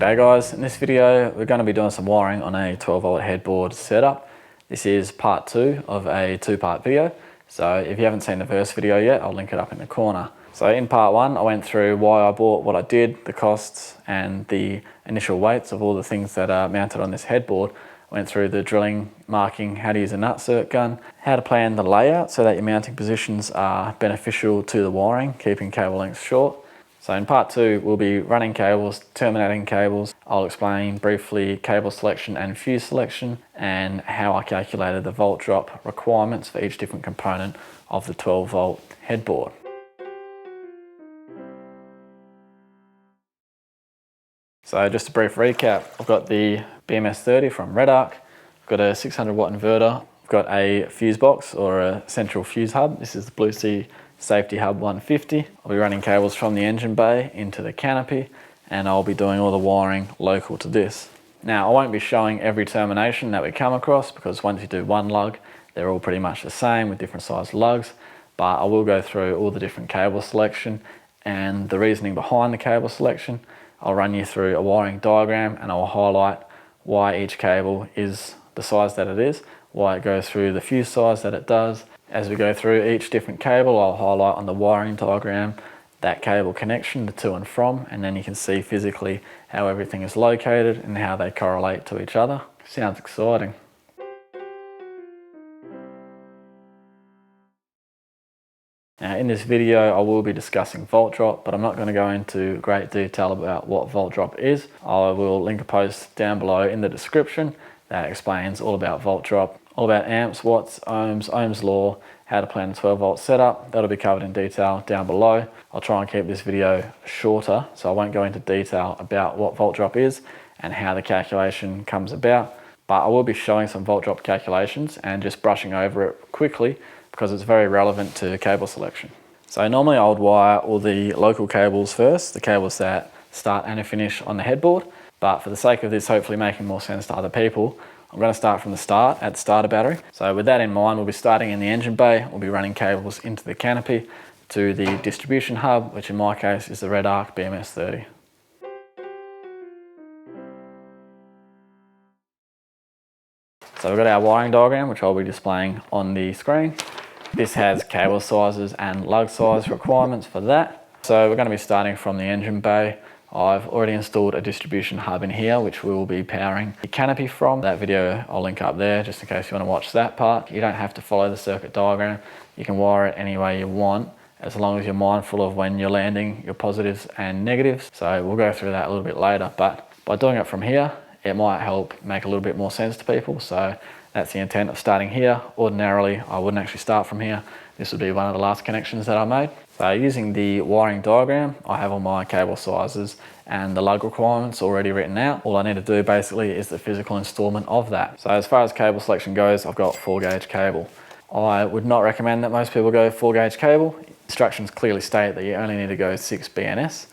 G'day guys, in this video we're going to be doing some wiring on a 12 volt headboard setup. This is part 2 of a 2-part video, so if you haven't seen the first video yet, I'll link it up in the corner. So in part 1 I went through why I bought what I did, the costs and the initial weights of all the things that are mounted on this headboard. I went through the drilling, marking, how to use a nutsert gun, how to plan the layout so that your mounting positions are beneficial to the wiring, keeping cable lengths short. So in part 2 we'll be running cables, terminating cables. I'll explain briefly cable selection and fuse selection and how I calculated the volt drop requirements for each different component of the 12 volt headboard. So just a brief recap, I've got the BMS30 from Redarc, I've got a 600 watt inverter, I've got a fuse box or a central fuse hub. This is the Blue Sea Safety Hub 150. I'll be running cables from the engine bay into the canopy and I'll be doing all the wiring local to this. Now I won't be showing every termination that we come across because once you do one lug they're all pretty much the same with different sized lugs, but I will go through all the different cable selection and the reasoning behind the cable selection. I'll run you through a wiring diagram and I'll highlight why each cable is the size that it is, why it goes through the fuse size that it does. As we go through each different cable, I'll highlight on the wiring diagram that cable connection, the to and from, and then you can see physically how everything is located and how they correlate to each other. Sounds exciting. Now in this video I will be discussing volt drop, but I'm not going to go into great detail about what volt drop is. I will link a post down below in the description that explains all about volt drop, all about amps, watts, Ohm's law, how to plan a 12 volt setup. That'll be covered in detail down below. I'll try and keep this video shorter, so I won't go into detail about what volt drop is and how the calculation comes about, but I will be showing some volt drop calculations and just brushing over it quickly because it's very relevant to cable selection. So normally I would wire all the local cables first, the cables that start and finish on the headboard, but for the sake of this hopefully making more sense to other people, I'm going to start from the start at the starter battery. So with that in mind, we'll be starting in the engine bay. We'll be running cables into the canopy to the distribution hub, which in my case is the Redarc BMS30. So we've got our wiring diagram, which I'll be displaying on the screen. This has cable sizes and lug size requirements for that. So we're going to be starting from the engine bay. I've already installed a distribution hub in here, which we will be powering the canopy from. That video I'll link up there just in case you want to watch that part. You don't have to follow the circuit diagram. You can wire it any way you want, as long as you're mindful of when you're landing your positives and negatives. So we'll go through that a little bit later, but by doing it from here, it might help make a little bit more sense to people. So that's the intent of starting here. Ordinarily, I wouldn't actually start from here. This would be one of the last connections that I made. So using the wiring diagram, I have all my cable sizes and the lug requirements already written out. All I need to do basically is the physical installment of that. So as far as cable selection goes, I've got 4-gauge cable. I would not recommend that most people go 4-gauge cable. Instructions clearly state that you only need to go 6 BNS.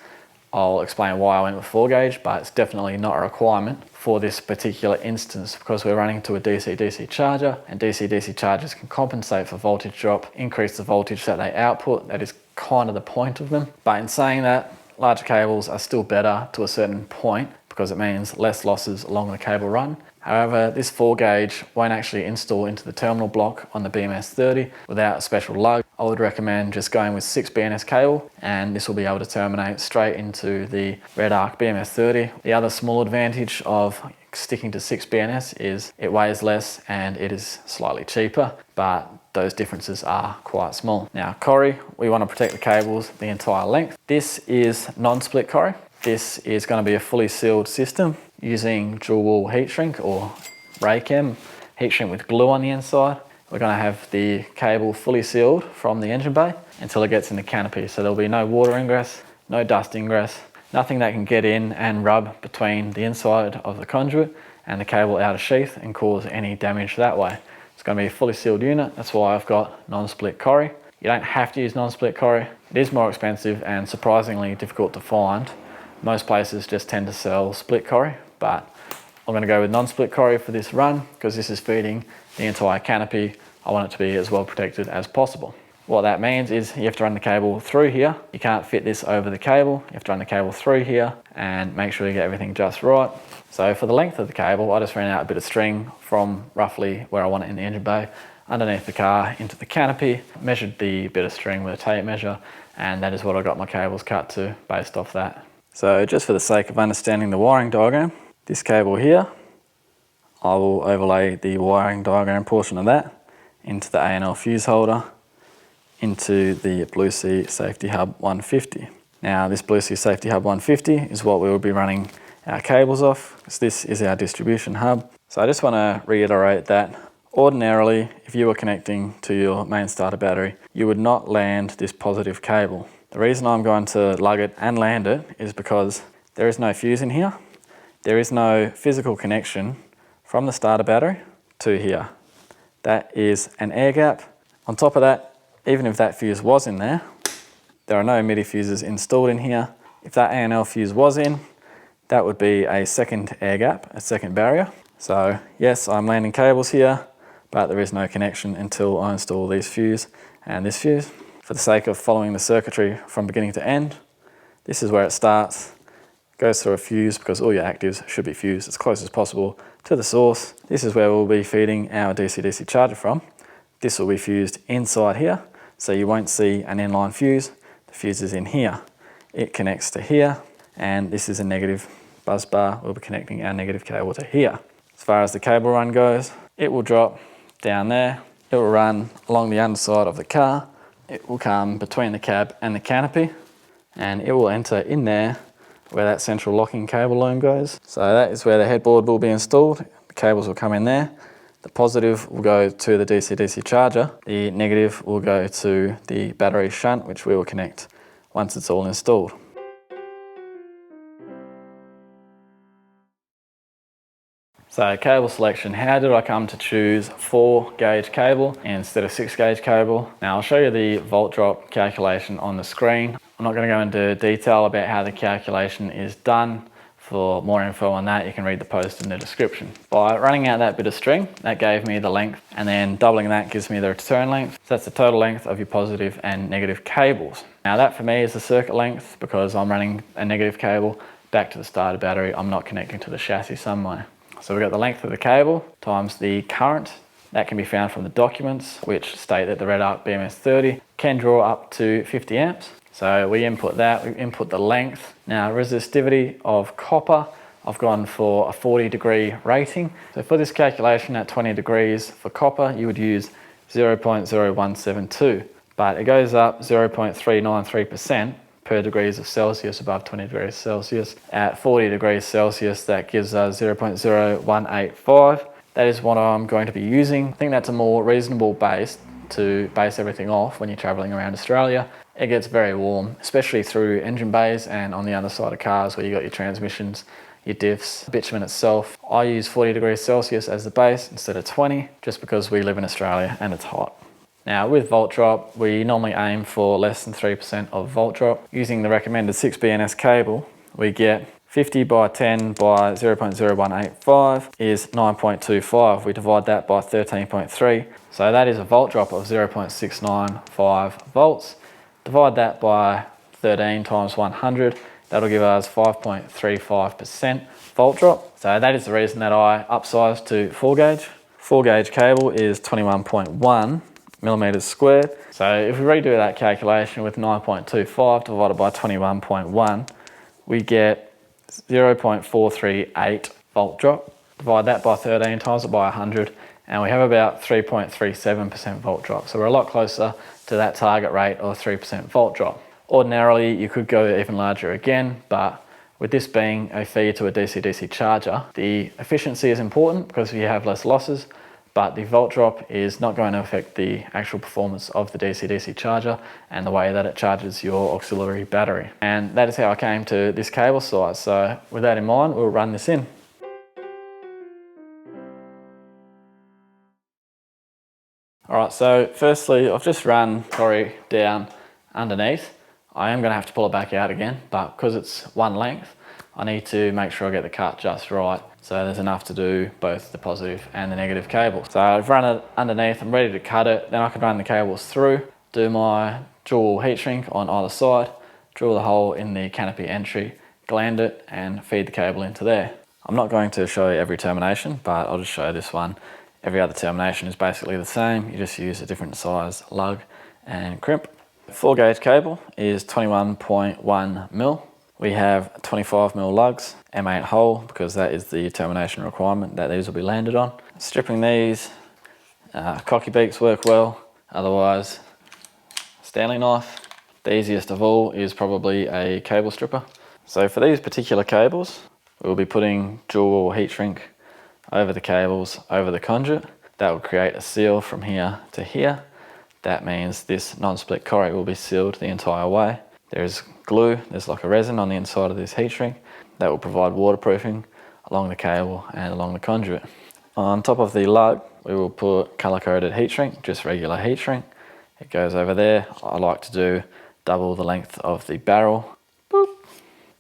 I'll explain why I went with 4-gauge, but it's definitely not a requirement for this particular instance because we're running to a DC-DC charger, and DC-DC chargers can compensate for voltage drop, increase the voltage that they output. That is kind of the point of them. But in saying that, larger cables are still better to a certain point because it means less losses along the cable run. However, this 4-gauge won't actually install into the terminal block on the BMS30 without a special lug. I would recommend just going with 6 BNS cable, and this will be able to terminate straight into the Redarc BMS30. The other small advantage of sticking to 6 BNS is it weighs less and it is slightly cheaper, but those differences are quite small. Now Corrie, we want to protect the cables the entire length. This is non-split Corrie. This is going to be a fully sealed system using dual wall heat shrink or Raychem heat shrink with glue on the inside. We're going to have the cable fully sealed from the engine bay until it gets in the canopy. So there'll be no water ingress, no dust ingress, nothing that can get in and rub between the inside of the conduit and the cable out of sheath and cause any damage that way. It's going to be a fully sealed unit. That's why I've got non-split Corrie. You don't have to use non-split Corrie. It is more expensive and surprisingly difficult to find. Most places just tend to sell split Corrie, but I'm going to go with non-split Corrie for this run because this is feeding the entire canopy. I want it to be as well protected as possible. What that means is you have to run the cable through here. You can't fit this over the cable. You have to run the cable through here and make sure you get everything just right. So for the length of the cable, I just ran out a bit of string from roughly where I want it in the engine bay, underneath the car into the canopy, measured the bit of string with a tape measure, and that is what I got my cables cut to based off that. So just for the sake of understanding the wiring diagram, this cable here, I will overlay the wiring diagram portion of that into the A&L fuse holder, into the Blue Sea Safety Hub 150. Now this Blue Sea Safety Hub 150 is what we will be running our cables off, because this is our distribution hub. So I just want to reiterate that ordinarily, if you were connecting to your main starter battery, you would not land this positive cable. The reason I'm going to lug it and land it is because there is no fuse in here. There is no physical connection from the starter battery to here. That is an air gap. On top of that, even if that fuse was in there, there are no MIDI fuses installed in here. If that A&L fuse was in, that would be a second air gap, a second barrier. So yes, I'm landing cables here, but there is no connection until I install these fuse and this fuse. For the sake of following the circuitry from beginning to end, this is where it starts, goes through a fuse because all your actives should be fused as close as possible to the source. This is where we'll be feeding our DC-DC charger from. This will be fused inside here, so you won't see an inline fuse. The fuse is in here. It connects to here, and this is a negative buzz bar. We'll be connecting our negative cable to here. As far as the cable run goes, it will drop down there. It will run along the underside of the car. It will come between the cab and the canopy, and it will enter in there where that central locking cable loom goes. So that is where the headboard will be installed. The cables will come in there. The positive will go to the DC-DC charger. The negative will go to the battery shunt, which we will connect once it's all installed. So cable selection, how did I come to choose 4-gauge cable instead of 6-gauge cable? Now I'll show you the volt drop calculation on the screen. I'm not going to go into detail about how the calculation is done. For more info on that, you can read the post in the description. By running out that bit of string, that gave me the length, and then doubling that gives me the return length. So that's the total length of your positive and negative cables. Now that for me is the circuit length, because I'm running a negative cable back to the starter battery. I'm not connecting to the chassis somewhere. So we've got the length of the cable times the current. That can be found from the documents, which state that the Redarc BMS30 can draw up to 50 amps. So we input that, we input the length. Now resistivity of copper, I've gone for a 40-degree rating. So for this calculation at 20 degrees for copper, you would use 0.0172, but it goes up 0.393% per degrees of Celsius above 20 degrees Celsius. At 40 degrees Celsius, that gives us 0.0185. That is what I'm going to be using. I think that's a more reasonable base to base everything off when you're traveling around Australia. It gets very warm, especially through engine bays and on the underside of cars where you got your transmissions, your diffs, bitumen itself. I use 40 degrees Celsius as the base instead of 20, just because we live in Australia and it's hot. Now with volt drop, we normally aim for less than 3% of volt drop. Using the recommended 6BNS cable, we get 50 by 10 by 0.0185 is 9.25. We divide that by 13.3. So that is a volt drop of 0.695 volts. Divide that by 13 times 100. That'll give us 5.35% volt drop. So that is the reason that I upsized to 4-gauge. 4-gauge cable is 21.1 millimeters squared. So if we redo that calculation with 9.25 divided by 21.1, we get 0.438 volt drop. Divide that by 13, times it by 100, and we have about 3.37% volt drop. So we're a lot closer to that target rate of 3% volt drop. Ordinarily, you could go even larger again, but with this being a feed to a DC-DC charger, the efficiency is important because you have less losses, but the volt drop is not going to affect the actual performance of the DC-DC charger and the way that it charges your auxiliary battery. And that is how I came to this cable size. So with that in mind, we'll run this in. Alright, so firstly, I've just run Corey down underneath. I am going to have to pull it back out again, but because it's one length, I need to make sure I get the cut just right. So there's enough to do both the positive and the negative cables. So I've run it underneath, I'm ready to cut it, then I can run the cables through. do my dual heat shrink on either side, drill the hole in the canopy entry, gland it and feed the cable into there. I'm not going to show you every termination, but I'll just show you this one. Every other termination is basically the same. You just use a different size lug and crimp. 4-gauge cable is 21.1 mil. We have 25 mil lugs, M8 hole, because that is the termination requirement that these will be landed on. Stripping these, cocky beaks work well, otherwise Stanley knife. The easiest of all is probably a cable stripper. So for these particular cables, we'll be putting dual heat shrink over the cables, over the conduit. That will create a seal from here to here. That means this non-split corrie will be sealed the entire way. There's glue, there's like a resin on the inside of this heat shrink that will provide waterproofing along the cable and along the conduit. On top of the lug, we will put color-coded heat shrink, just regular heat shrink. It goes over there. I like to do double the length of the barrel. Boop.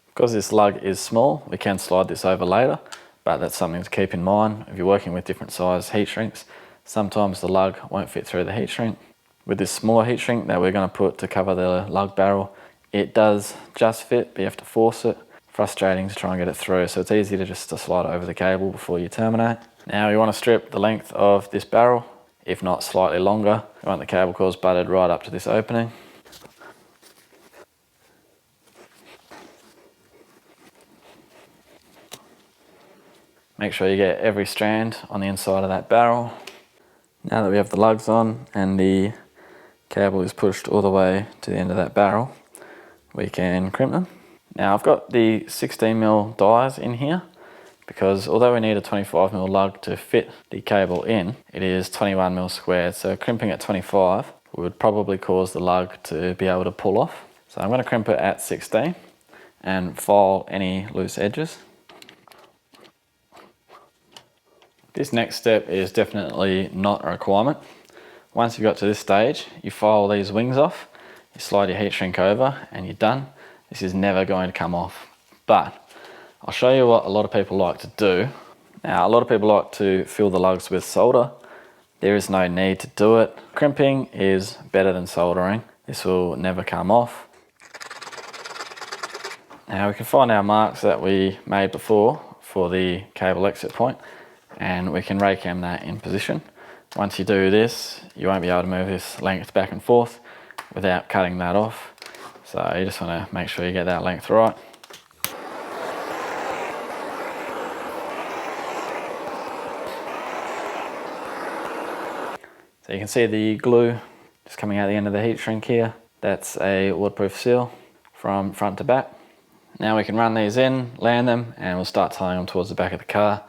Because this lug is small, we can slide this over later, but that's something to keep in mind. If you're working with different size heat shrinks, sometimes the lug won't fit through the heat shrink. With this smaller heat shrink that we're going to put to cover the lug barrel, it does just fit, but you have to force it. Frustrating to try and get it through, so it's easy to just slide it over the cable before you terminate. Now you want to strip the length of this barrel, if not slightly longer. You want the cable coils butted right up to this opening. Make sure you get every strand on the inside of that barrel. Now that we have the lugs on and the cable is pushed all the way to the end of that barrel, we can crimp them. Now I've got the 16mm dies in here because although we need a 25mm lug to fit the cable in, it is 21mm squared, so crimping at 25 would probably cause the lug to be able to pull off. So I'm going to crimp it at 16 and file any loose edges. This next step is definitely not a requirement. Once you've got to this stage, you file these wings off, you slide your heat shrink over and you're done. This is never going to come off, but I'll show you what a lot of people like to do. Now, a lot of people like to fill the lugs with solder. There is no need to do it. Crimping is better than soldering. This will never come off. Now we can find our marks that we made before for the cable exit point, and we can rake cam that in position. Once you do this, you won't be able to move this length back and forth without cutting that off. So you just want to make sure you get that length right. So you can see the glue just coming out the end of the heat shrink here. That's a waterproof seal from front to back. Now we can run these in, land them, and we'll start tying them towards the back of the car.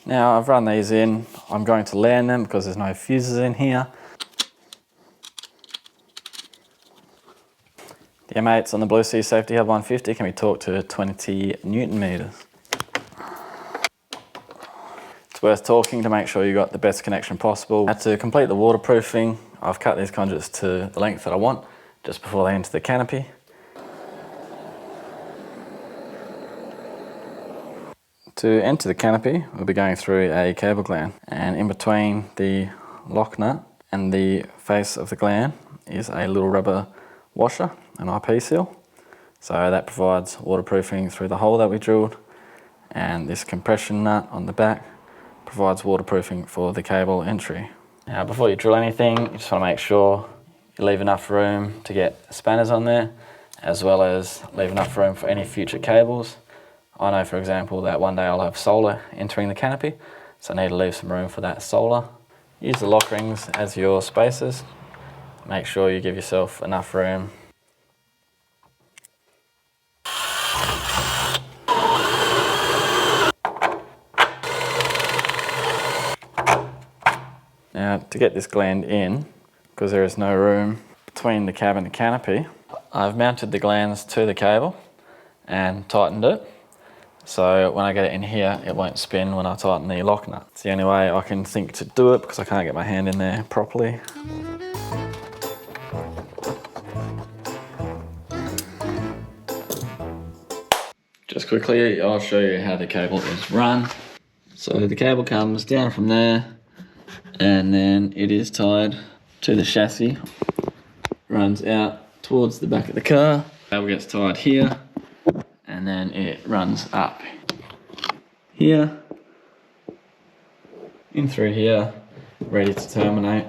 Now I've run these in, I'm going to land them because there's no fuses in here. The M8s on the Blue Sea Safety Hub 150 can be torqued to 20 Newton meters. It's worth torquing to make sure you got the best connection possible. Now to complete the waterproofing, I've cut these conduits to the length that I want just before they enter the canopy. To enter the canopy, we'll be going through a cable gland, and in between the lock nut and the face of the gland is a little rubber washer, an IP seal. So that provides waterproofing through the hole that we drilled, and this compression nut on the back provides waterproofing for the cable entry. Now before you drill anything, you just want to make sure you leave enough room to get spanners on there, as well as leave enough room for any future cables. I know, for example, that one day I'll have solar entering the canopy, so I need to leave some room for that solar. Use the lock rings as your spacers. Make sure you give yourself enough room. Now, to get this gland in, because there is no room between the cab and the canopy, I've mounted the glands to the cable and tightened it. So when I get it in here, it won't spin when I tighten the lock nut. It's the only way I can think to do it because I can't get my hand in there properly. Just quickly, I'll show you how the cable is run. So the cable comes down from there, and then it is tied to the chassis runs out towards the back of the car. Cable gets tied here, and then it runs up here, in through here, ready to terminate.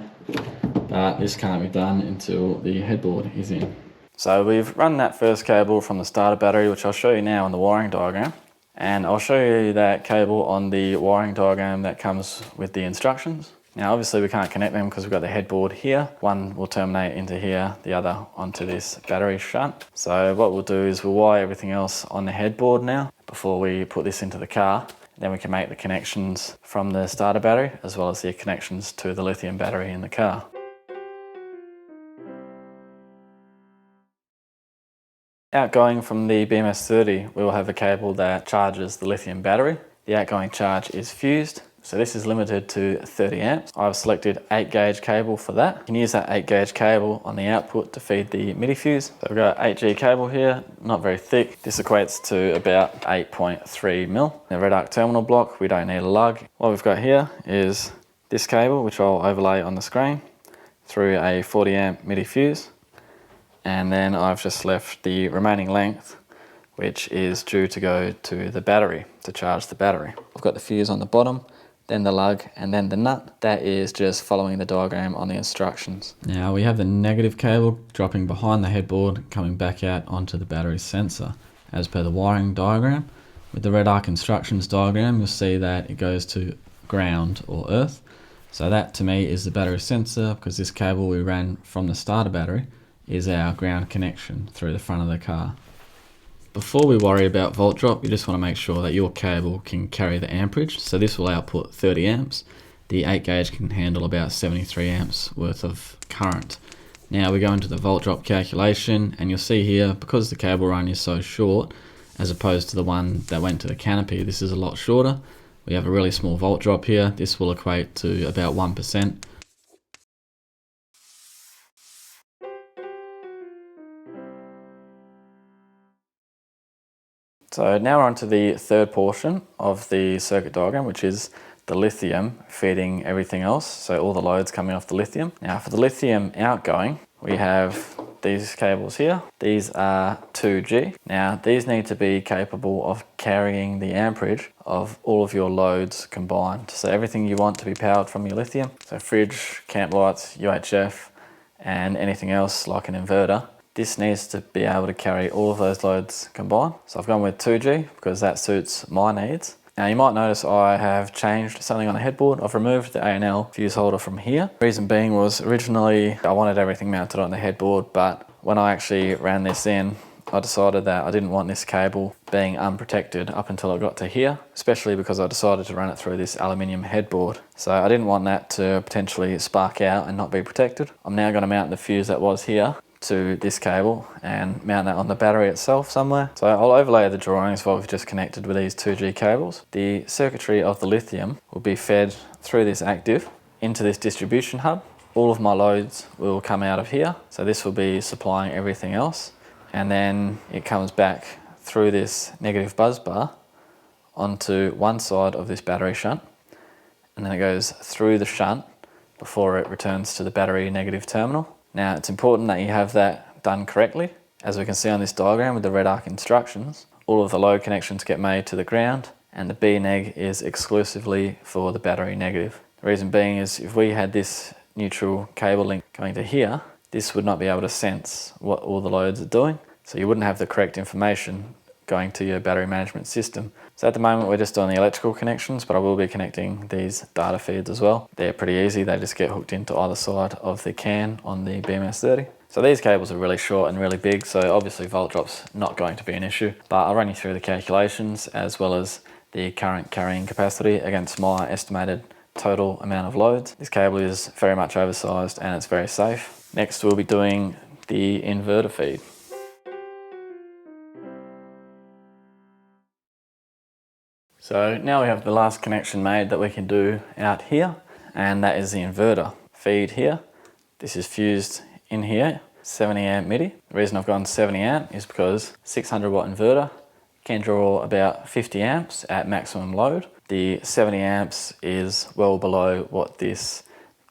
But this can't be done until the headboard is in. So we've run that first cable from the starter battery, which I'll show you now on the wiring diagram. And I'll show you that cable on the wiring diagram that comes with the instructions. Now obviously we can't connect them because we've got the headboard here. One will terminate into here, the other onto this battery shunt. So what we'll do is we'll wire everything else on the headboard now before we put this into the car. Then we can make the connections from the starter battery as well as the connections to the lithium battery in the car. Outgoing from the BMS30, we will have a cable that charges the lithium battery. The outgoing charge is fused, so this is limited to 30 amps. I've selected 8 gauge cable for that. You can use that 8 gauge cable on the output to feed the MIDI fuse. So we've got 8G cable here, not very thick. This equates to about 8.3 mil. The Redarc terminal block, we don't need a lug. What we've got here is this cable, which I'll overlay on the screen, through a 40 amp MIDI fuse. And then I've just left the remaining length, which is due to go to the battery, to charge the battery. I've got the fuse on the bottom, then the lug, and then the nut. That is just following the diagram on the instructions. Now we have the negative cable dropping behind the headboard, coming back out onto the battery sensor, as per the wiring diagram. With the Redarc instructions diagram, you'll see that it goes to ground or earth. So that to me is the battery sensor, because this cable we ran from the starter battery is our ground connection through the front of the car. Before we worry about volt drop, you just want to make sure that your cable can carry the amperage. So this will output 30 amps. The 8 gauge can handle about 73 amps worth of current. Now we go into the volt drop calculation, and you'll see here, because the cable run is so short, as opposed to the one that went to the canopy, this is a lot shorter. We have a really small volt drop here. This will equate to about 1%. So now we're on to the third portion of the circuit diagram, which is the lithium feeding everything else. So all the loads coming off the lithium. Now for the lithium outgoing, we have these cables here. These are 2G. Now these need to be capable of carrying the amperage of all of your loads combined. So everything you want to be powered from your lithium. So fridge, camp lights, UHF, and anything else like an inverter. This needs to be able to carry all of those loads combined. So I've gone with 2G because that suits my needs. Now you might notice I have changed something on the headboard. I've removed the A&L fuse holder from here. The reason being was originally I wanted everything mounted on the headboard, but when I actually ran this in, I decided that I didn't want this cable being unprotected up until I got to here, especially because I decided to run it through this aluminium headboard. So I didn't want that to potentially spark out and not be protected. I'm now going to mount the fuse that was here to this cable and mount that on the battery itself somewhere. So I'll overlay the drawings of what we've just connected with these 2G cables. The circuitry of the lithium will be fed through this active into this distribution hub. All of my loads will come out of here. So this will be supplying everything else. And then it comes back through this negative buzz bar onto one side of this battery shunt. And then it goes through the shunt before it returns to the battery negative terminal. Now it's important that you have that done correctly. As we can see on this diagram with the Redarc instructions, all of the load connections get made to the ground and the B neg is exclusively for the battery negative. The reason being is if we had this neutral cable link going to here, this would not be able to sense what all the loads are doing. So you wouldn't have the correct information going to your battery management system. So at the moment we're just doing the electrical connections, but I will be connecting these data feeds as well. They're pretty easy, they just get hooked into either side of the can on the BMS30. So these cables are really short and really big, so obviously volt drop's not going to be an issue, but I'll run you through the calculations as well as the current carrying capacity against my estimated total amount of loads. This cable is very much oversized and it's very safe. Next we'll be doing the inverter feed. So now we have the last connection made that we can do out here, and that is the inverter feed here. This is fused in here, 70 amp MIDI. The reason I've gone 70 amp is because 600 watt inverter can draw about 50 amps at maximum load. The 70 amps is well below what this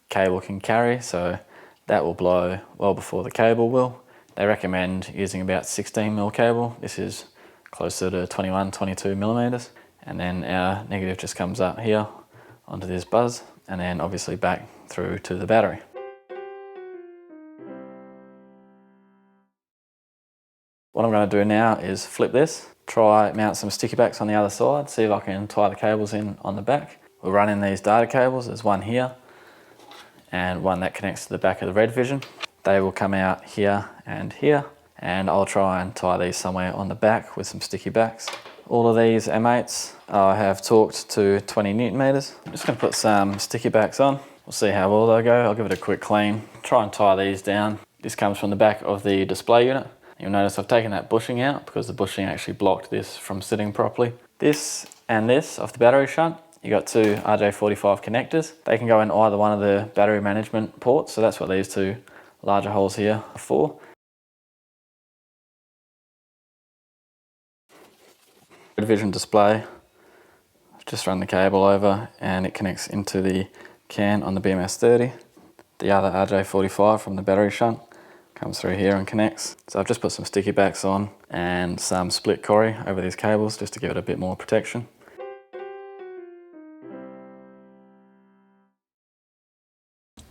cable can carry, so that will blow well before the cable will. They recommend using about 16mm cable. This is closer to 21, 22mm. And then our negative just comes up here onto this buzz and then obviously back through to the battery. What I'm going to do now is flip this, try mount some sticky backs on the other side, see if I can tie the cables in on the back. We'll run in these data cables. There's one here and one that connects to the back of the Redvision. They will come out here, and I'll try and tie these somewhere on the back with some sticky backs. All of these M8s I have torqued to 20 Newton meters. I'm just going to put some sticky backs on. We'll see how well they go. I'll give it a quick clean. Try and tie these down. This comes from the back of the display unit. You'll notice I've taken that bushing out because the bushing actually blocked this from sitting properly. This and this off the battery shunt, you got two RJ45 connectors. They can go in either one of the battery management ports, so that's what these two larger holes here are for. Redvision display, just run the cable over and it connects into the can on the BMS30. The other RJ45 from the battery shunt comes through here and connects. So I've just put some sticky backs on and some split cory over these cables just to give it a bit more protection.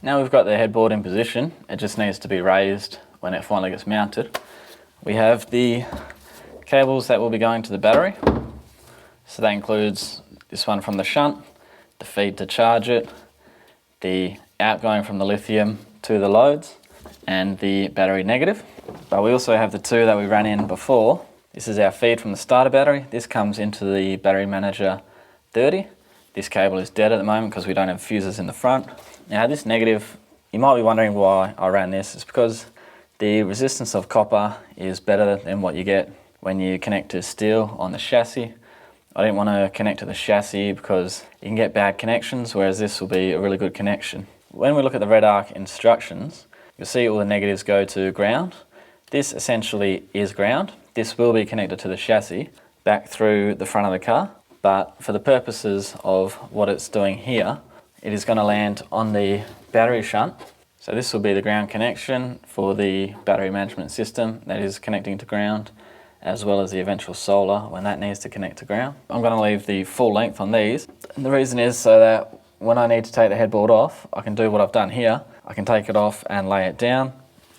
Now we've got the headboard in position, it just needs to be raised when it finally gets mounted. We have the cables that will be going to the battery. So that includes this one from the shunt, the feed to charge it, the outgoing from the lithium to the loads, and the battery negative. But we also have the two that we ran in before. This is our feed from the starter battery. This comes into the battery manager 30. This cable is dead at the moment because we don't have fuses in the front. Now this negative, you might be wondering why I ran this. It's because the resistance of copper is better than what you get when you connect to steel on the chassis. I didn't want to connect to the chassis because you can get bad connections, whereas this will be a really good connection. When we look at the Redarc instructions, you'll see all the negatives go to ground. This essentially is ground. This will be connected to the chassis back through the front of the car, but for the purposes of what it's doing here, it is going to land on the battery shunt. So this will be the ground connection for the battery management system that is connecting to ground, as well as the eventual solar when that needs to connect to ground. I'm going to leave the full length on these. And the reason is so that when I need to take the headboard off, I can do what I've done here. I can take it off and lay it down,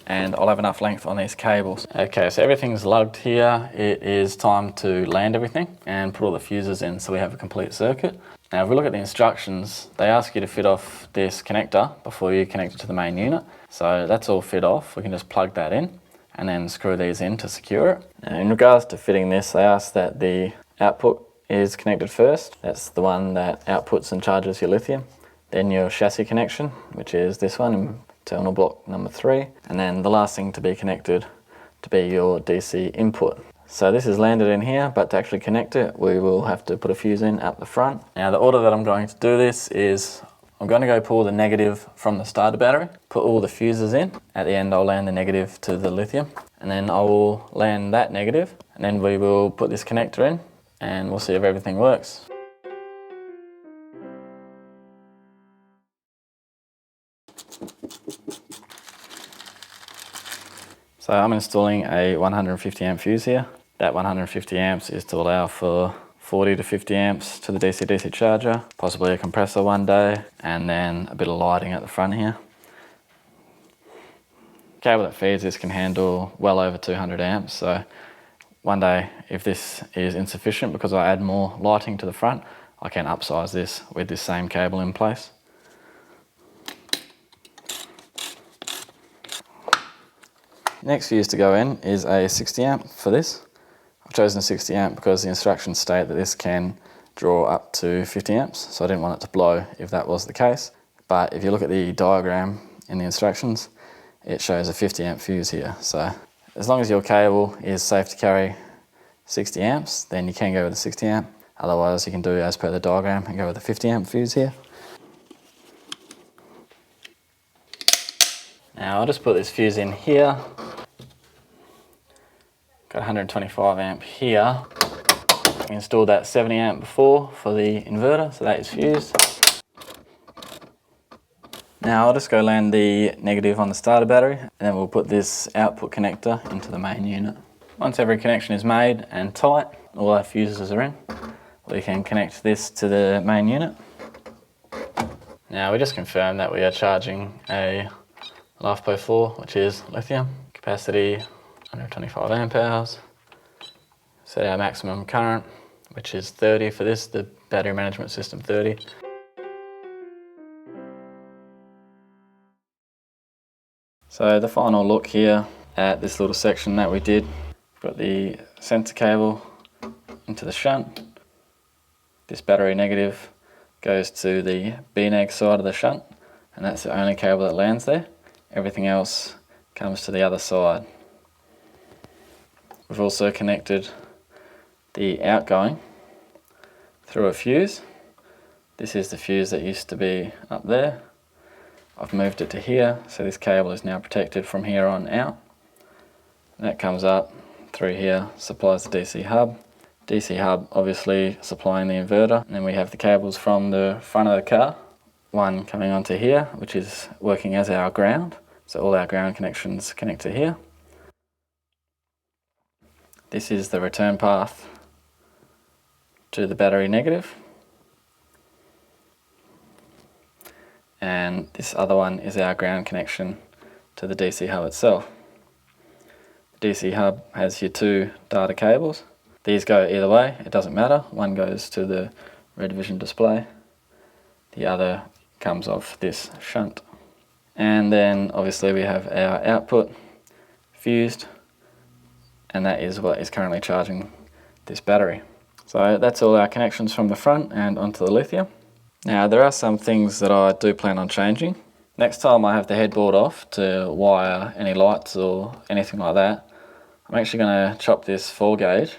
and I'll have enough length on these cables. Okay, so everything's lugged here. It is time to land everything and put all the fuses in so we have a complete circuit. Now if we look at the instructions, they ask you to fit off this connector before you connect it to the main unit. So that's all fit off. We can just plug that in and then screw these in to secure it. Now in regards to fitting this, they ask that the output is connected first. That's the one that outputs and charges your lithium. Then your chassis connection, which is this one, internal block number 3. And then the last thing to be connected to be your DC input. So this is landed in here, but to actually connect it, we will have to put a fuse in at the front. Now the order that I'm going to do this is, I'm going to go pull the negative from the starter battery, put all the fuses in. At the end I'll land the negative to the lithium, and then I will land that negative, and then we will put this connector in, and we'll see if everything works. So I'm installing a 150 amp fuse here. That 150 amps is to allow for 40 to 50 amps to the DC-DC charger, possibly a compressor one day, and then a bit of lighting at the front here. The cable that feeds this can handle well over 200 amps, so one day if this is insufficient because I add more lighting to the front, I can upsize this with this same cable in place. Next fuse to go in is a 60 amp for this. I've chosen a 60 amp because the instructions state that this can draw up to 50 amps, so I didn't want it to blow if that was the case. But if you look at the diagram in the instructions, it shows a 50 amp fuse here. So as long as your cable is safe to carry 60 amps, then you can go with the 60 amp. Otherwise you can do as per the diagram and go with the 50 amp fuse here. Now I'll just put this fuse in here. Got 125 amp here. We installed that 70 amp before for the inverter, so that is fused. Now I'll just go land the negative on the starter battery, and then we'll put this output connector into the main unit. Once every connection is made and tight, all our fuses are in, we can connect this to the main unit. Now we just confirmed that we are charging a LiFePO 4, which is lithium, capacity 125 amp hours. Set our maximum current, which is 30 for this, the battery management system 30. So the final look here at this little section that we did, we've got the sensor cable into the shunt. This battery negative goes to the B-TEC side of the shunt, and that's the only cable that lands there. Everything else comes to the other side. We've also connected the outgoing through a fuse. This is the fuse that used to be up there. I've moved it to here, so this cable is now protected from here on out. And that comes up through here, supplies the DC hub. DC hub obviously supplying the inverter. And then we have the cables from the front of the car. One coming onto here, which is working as our ground. So all our ground connections connect to here. This is the return path to the battery negative. And this other one is our ground connection to the DC hub itself. The DC hub has your two data cables. These go either way, it doesn't matter. One goes to the Redvision display, the other comes off this shunt. And then obviously we have our output fused, and that is what is currently charging this battery. So that's all our connections from the front and onto the lithium. Now there are some things that I do plan on changing. Next time I have the headboard off to wire any lights or anything like that, I'm actually going to chop this 4 gauge,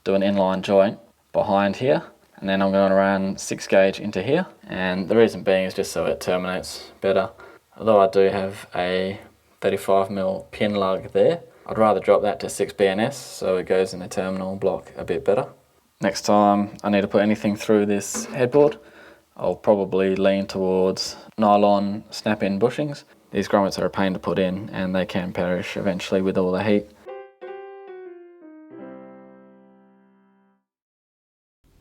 do an inline joint behind here, and then I'm going to run 6 gauge into here. And the reason being is just so it terminates better. Although I do have a 35mm pin lug there, I'd rather drop that to 6 BNS so it goes in the terminal block a bit better. Next time I need to put anything through this headboard, I'll probably lean towards nylon snap-in bushings. These grommets are a pain to put in and they can perish eventually with all the heat.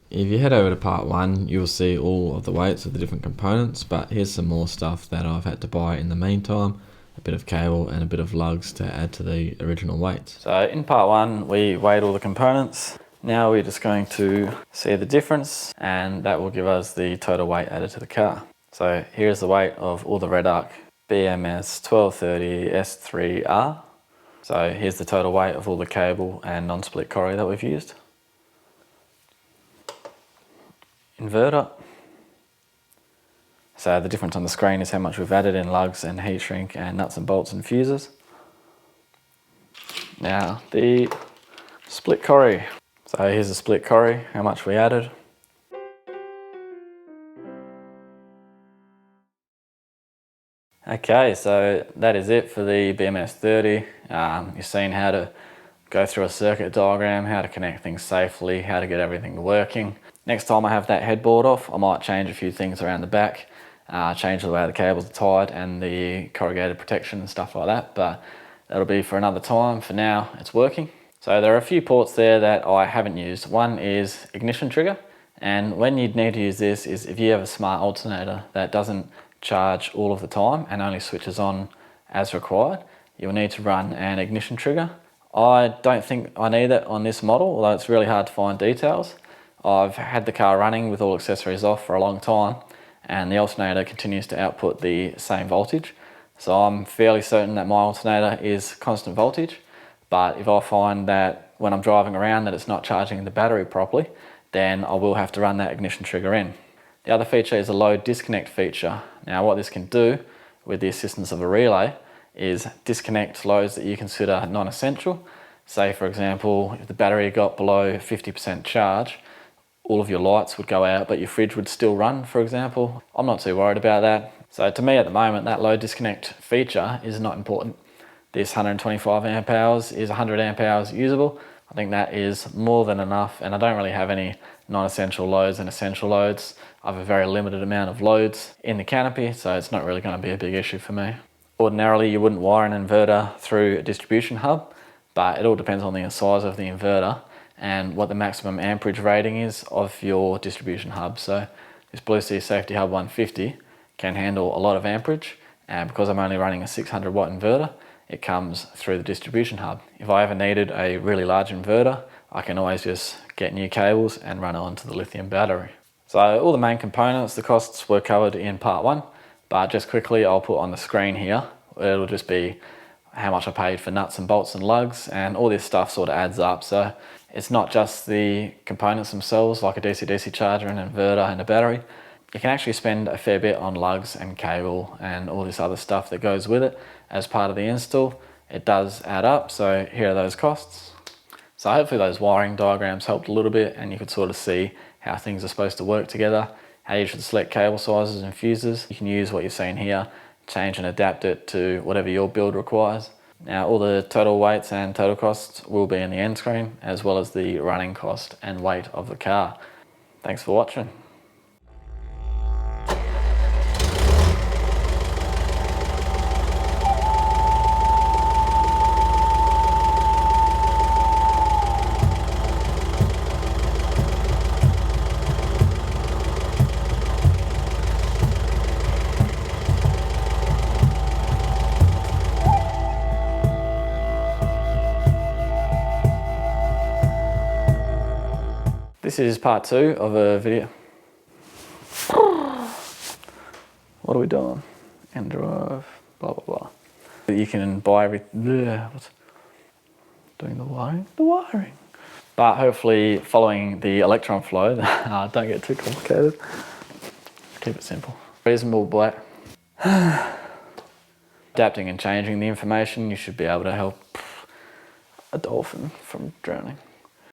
If you head over to part 1, you'll see all of the weights of the different components, but here's some more stuff that I've had to buy in the meantime. A bit of cable and a bit of lugs to add to the original weights. So in part 1 we weighed all the components. Now we're just going to see the difference, and that will give us the total weight added to the car. So here's the weight of all the Redarc BMS1230S3R. So here's the total weight of all the cable and non-split cory that we've used. Inverter. So the difference on the screen is how much we've added in lugs and heat shrink and nuts and bolts and fuses. Now the split cory. So here's the split cory, how much we added. Okay, so that is it for the BMS30. You've seen how to go through a circuit diagram, how to connect things safely, how to get everything working. Next time I have that headboard off, I might change a few things around the back, change the way the cables are tied and the corrugated protection and stuff like that, but that'll be for another time. For now, it's working. So there are a few ports there that I haven't used. One is ignition trigger, and when you'd need to use this is if you have a smart alternator that doesn't charge all of the time and only switches on as required, you'll need to run an ignition trigger. I don't think I need it on this model, although it's really hard to find details. I've had the car running with all accessories off for a long time, and the alternator continues to output the same voltage. So I'm fairly certain that my alternator is constant voltage. But if I find that when I'm driving around that it's not charging the battery properly, then I will have to run that ignition trigger in. The other feature is a load disconnect feature. Now what this can do with the assistance of a relay is disconnect loads that you consider non-essential. Say for example, if the battery got below 50% charge, all of your lights would go out but your fridge would still run, for example. I'm not too worried about that. So to me at the moment, that load disconnect feature is not important. This 125 amp hours is 100 amp hours usable. I think that is more than enough, and I don't really have any non-essential loads and essential loads. I have a very limited amount of loads in the canopy, so it's not really going to be a big issue for me. Ordinarily, you wouldn't wire an inverter through a distribution hub, but it all depends on the size of the inverter and what the maximum amperage rating is of your distribution hub. So this Blue Sea Safety Hub 150 can handle a lot of amperage, and because I'm only running a 600 watt inverter, it comes through the distribution hub. If I ever needed a really large inverter, I can always just get new cables and run it onto the lithium battery. So all the main components, the costs were covered in part 1, but just quickly I'll put on the screen here, it'll just be how much I paid for nuts and bolts and lugs, and all this stuff sort of adds up. So it's not just the components themselves like a DC-DC charger, an inverter and a battery. You can actually spend a fair bit on lugs and cable and all this other stuff that goes with it as part of the install. It does add up, so here are those costs. So hopefully those wiring diagrams helped a little bit and you could sort of see how things are supposed to work together, how you should select cable sizes and fuses. You can use what you're seeing here, change and adapt it to whatever your build requires. Now all the total weights and total costs will be in the end screen, as well as the running cost and weight of the car. Thanks for watching. This is part 2 of a video. What are we doing? ENERDRIVE, blah blah blah. You can buy what's doing the wiring? The wiring. But hopefully following the electron flow, don't get too complicated. Keep it simple. Reasonable black. Adapting and changing the information, you should be able to help a dolphin from drowning.